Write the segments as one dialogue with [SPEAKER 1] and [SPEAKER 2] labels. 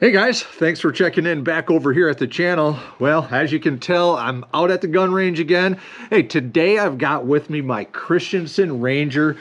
[SPEAKER 1] Hey guys, thanks for checking in back over here at the channel. Well, as you can tell, I'm out at the gun range again. Hey, today I've got with me my Christensen Ranger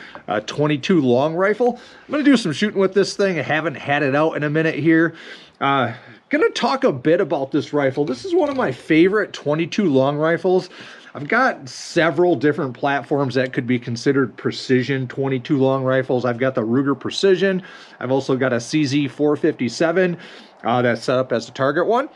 [SPEAKER 1] 22 long rifle. I'm gonna do some shooting with this thing. I haven't had it out in a minute here. Gonna talk a bit about this rifle. This is one of my favorite 22 long rifles. I've got several different platforms that could be considered precision 22 long rifles. I've got the Ruger Precision. I've also got a CZ457 that's set up as a target one.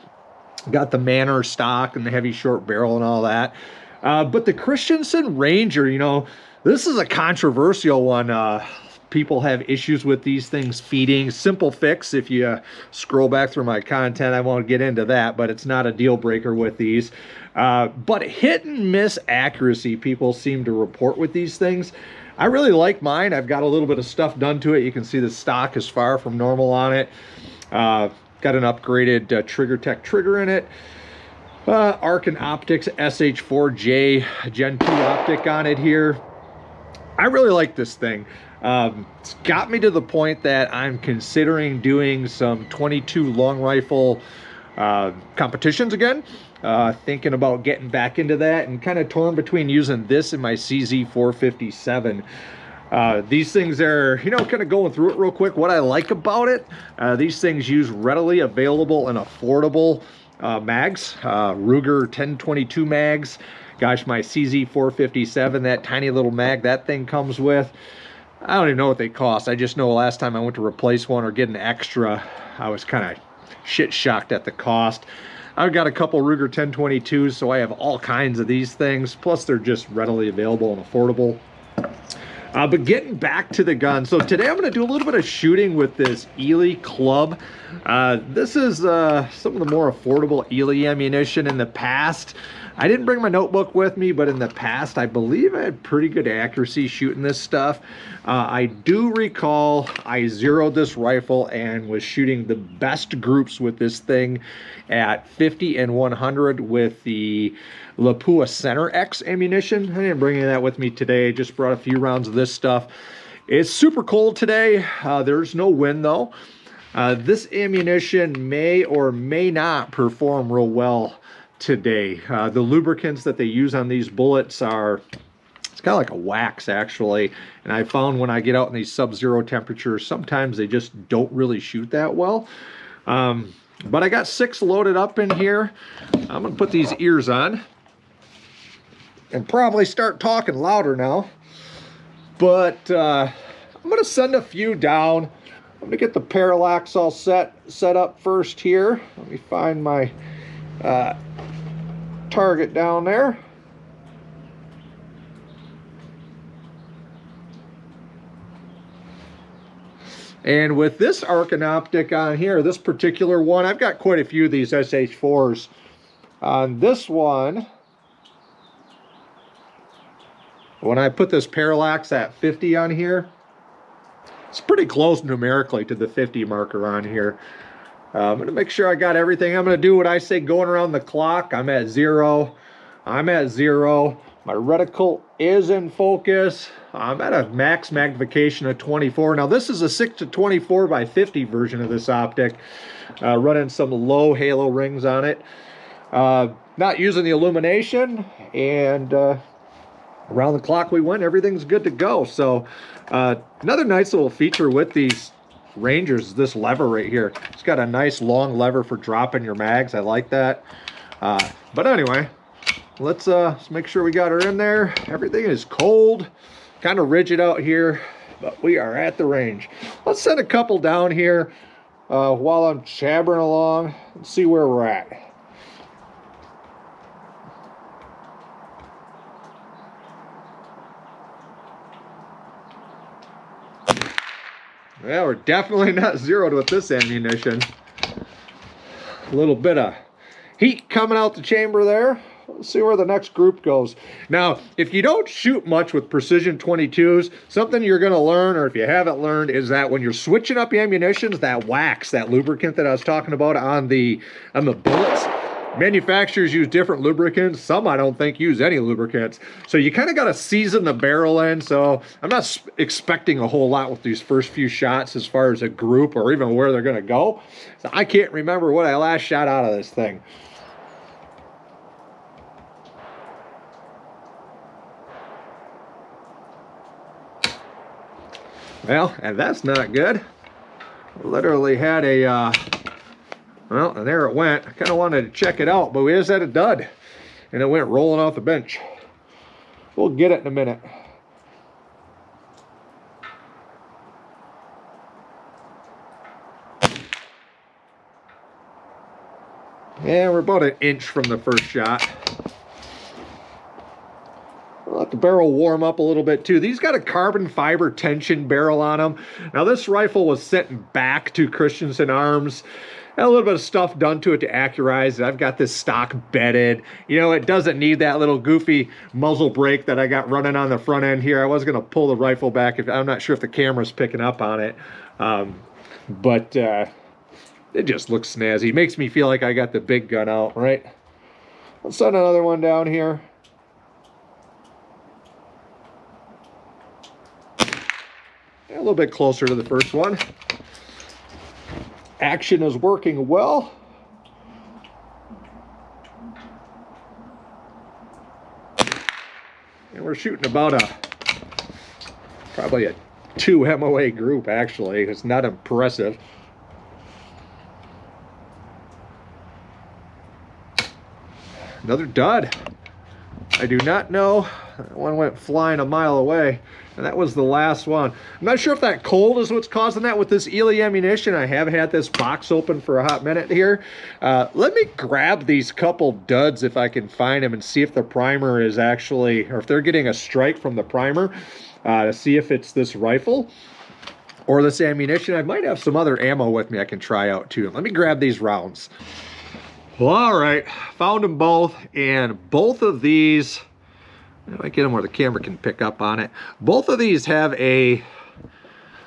[SPEAKER 1] Got the Manor stock and the heavy short barrel and all that. But the Christensen Ranger, you know, this is a controversial one. People have issues with these things feeding. Simple fix, if you scroll back through my content, I won't get into that, but it's not a deal breaker with these. But hit and miss accuracy people seem to report with these things. I really like mine. I've got a little bit of stuff done to it. You can see the stock is far from normal on it. Got an upgraded Trigger Tech trigger in it. Arken Optics SH4J Gen 2 optic on it here. I really like this thing. It's got me to the point that I'm considering doing some 22 long rifle competitions again. Thinking about getting back into that and kind of torn between using this and my CZ457. These things are, you know, kind of going through it real quick. What I like about it, these things use readily available and affordable mags, Ruger 1022 mags. Gosh, my CZ457, that tiny little mag that thing comes with, I don't even know what they cost. I just know last time I went to replace one or get an extra, I was kind of shit shocked at the cost. I've got a couple Ruger 1022s, so I have all kinds of these things. Plus, they're just readily available and affordable. But getting back to the gun, so today I'm going to do a little bit of shooting with this Eley Club. This is some of the more affordable Eley ammunition. In the past, I didn't bring my notebook with me, but in the past, I believe I had pretty good accuracy shooting this stuff. I do recall I zeroed this rifle and was shooting the best groups with this thing at 50 and 100 with the Lapua Center X ammunition. I didn't bring any of that with me today, just brought a few rounds of this stuff. It's super cold today. There's no wind though. This ammunition may or may not perform real well today. The lubricants that they use on these bullets are, it's kind of like a wax actually, and I found when I get out in these sub-zero temperatures, sometimes they just don't really shoot that well. But I got 6 loaded up in here. I'm gonna put these ears on and probably start talking louder now. But I'm gonna send a few down. I'm gonna get the parallax all set up first here. Let me find my target down there. And with this Arken optic on here, this particular one, I've got quite a few of these SH4s. On this one, when I put this parallax at 50 on here, it's pretty close numerically to the 50 marker on here. I'm going to make sure I got everything. I'm going to do what I say going around the clock. I'm at 0. I'm at 0. My reticle is in focus. I'm at a max magnification of 24. Now this is a 6-24 by 50 version of this optic. Running some low halo rings on it. Not using the illumination, and around the clock we went. Everything's good to go. So another nice little feature with these Rangers is this lever right here. It's got a nice long lever for dropping your mags. I like that. But anyway, let's make sure we got her in there. Everything is cold, kind of rigid out here, but we are at the range. Let's send a couple down here while I'm jabbering along and see where we're at. Well, we're definitely not zeroed with this ammunition. A little bit of heat coming out the chamber there. Let's see where the next group goes. Now, if you don't shoot much with precision 22s, something you're going to learn, or if you haven't learned, is that when you're switching up ammunitions, that wax, that lubricant that I was talking about on the bullets, Manufacturers use different lubricants. Some I don't think use any lubricants. So you kind of got to season the barrel in. So I'm not expecting a whole lot with these first few shots as far as a group or even where they're going to go. So I can't remember what I last shot out of this thing. Well, and that's not good. Literally had a, well, and there it went. I kind of wanted to check it out, but we just had a dud. And it went rolling off the bench. We'll get it in a minute. Yeah, we're about an inch from the first shot. Let the barrel warm up a little bit too. These got a carbon fiber tension barrel on them. Now this rifle was sent back to Christensen Arms. Had a little bit of stuff done to it to accurize it. I've got this stock bedded. You know, it doesn't need that little goofy muzzle brake that I got running on the front end here. I was going to pull the rifle back. I'm not sure if the camera's picking up on it. But it just looks snazzy. It makes me feel like I got the big gun out, right? Let's set another one down here. A little bit closer to the first one. Action is working well. And we're shooting about probably a 2 MOA group actually. It's not impressive. Another dud. I do not know. That one went flying a mile away. And that was the last one. I'm not sure if that cold is what's causing that with this Eley ammunition. I have had this box open for a hot minute here. Let me grab these couple duds if I can find them and see if the primer is actually, or if they're getting a strike from the primer to see if it's this rifle or this ammunition. I might have some other ammo with me I can try out too. Let me grab these rounds. Well, all right, found them both, and both of these, I might get them where the camera can pick up on it. Both of these have they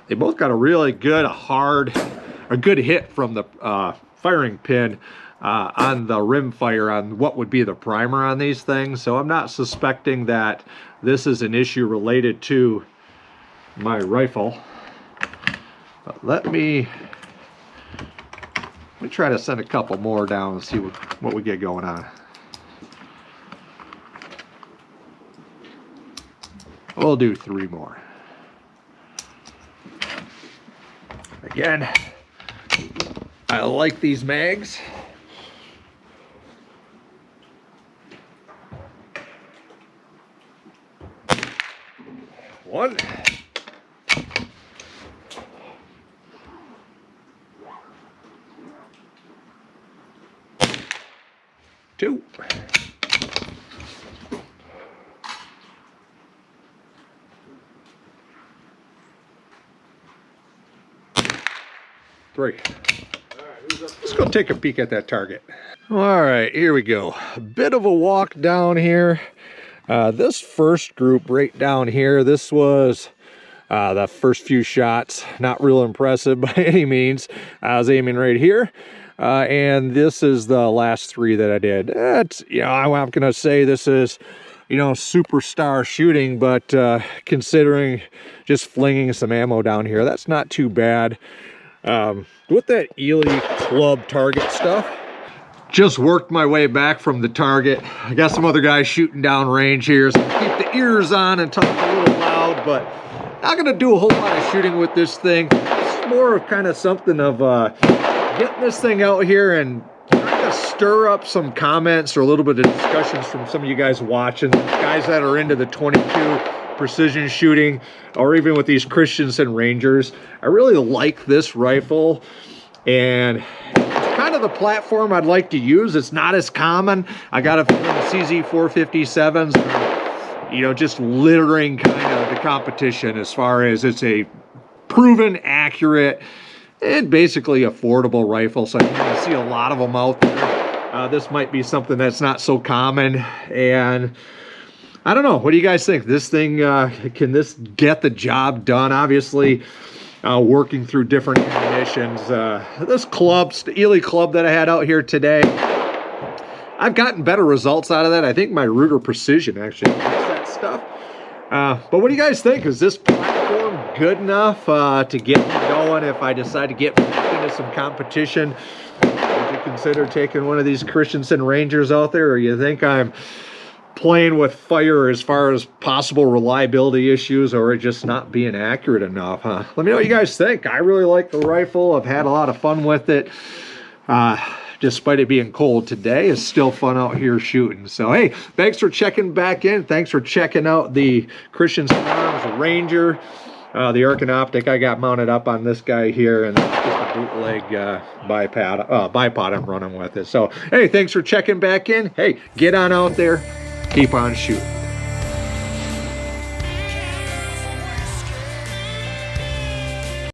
[SPEAKER 1] both got a really good, a good hit from the firing pin on the rim fire on what would be the primer on these things. So I'm not suspecting that this is an issue related to my rifle. But let me try to send a couple more down and see what we get going on. We'll do 3 more. Again, I like these mags. One. 2. 3. Let's go take a peek at that target. All right, here we go. A bit of a walk down here. This first group right down here, this was the first few shots. Not real impressive by any means. I was aiming right here. And this is the last 3 that I did. That's, you know, I'm gonna say this is, you know, superstar shooting, but considering just flinging some ammo down here, that's not too bad. With that Eley Club target stuff, just worked my way back from the target. I got some other guys shooting down range here, so keep the ears on and talk a little loud, but not gonna do a whole lot of shooting with this thing. It's more of kind of something of getting this thing out here and trying to stir up some comments or a little bit of discussions from some of you guys watching, guys that are into the 22 precision shooting, or even with these Christensen Rangers. I really like this rifle, and it's kind of the platform I'd like to use. It's not as common. I got a CZ457s, you know, just littering kind of the competition as far as it's a proven, accurate, and basically affordable rifle. So I see a lot of them out there. This might be something that's not so common, and I don't know. What do you guys think? This thing, can this get the job done? Obviously, working through different ammunitions. This club, the Eley Club that I had out here today, I've gotten better results out of that. I think my Ruger Precision actually makes that stuff. But what do you guys think? Is this platform good enough to get me going if I decide to get back into some competition? Would you consider taking one of these Christensen Rangers out there, or you think I'm playing with fire as far as possible reliability issues, or just not being accurate enough, huh? Let me know what you guys think. I really like the rifle. I've had a lot of fun with it. Despite it being cold today, it's still fun out here shooting. So, hey, thanks for checking back in. Thanks for checking out the Christensen Arms Ranger. The Arken optic I got mounted up on this guy here, and just a bootleg bipod I'm running with it. So, hey, thanks for checking back in. Hey, get on out there. Keep on shooting.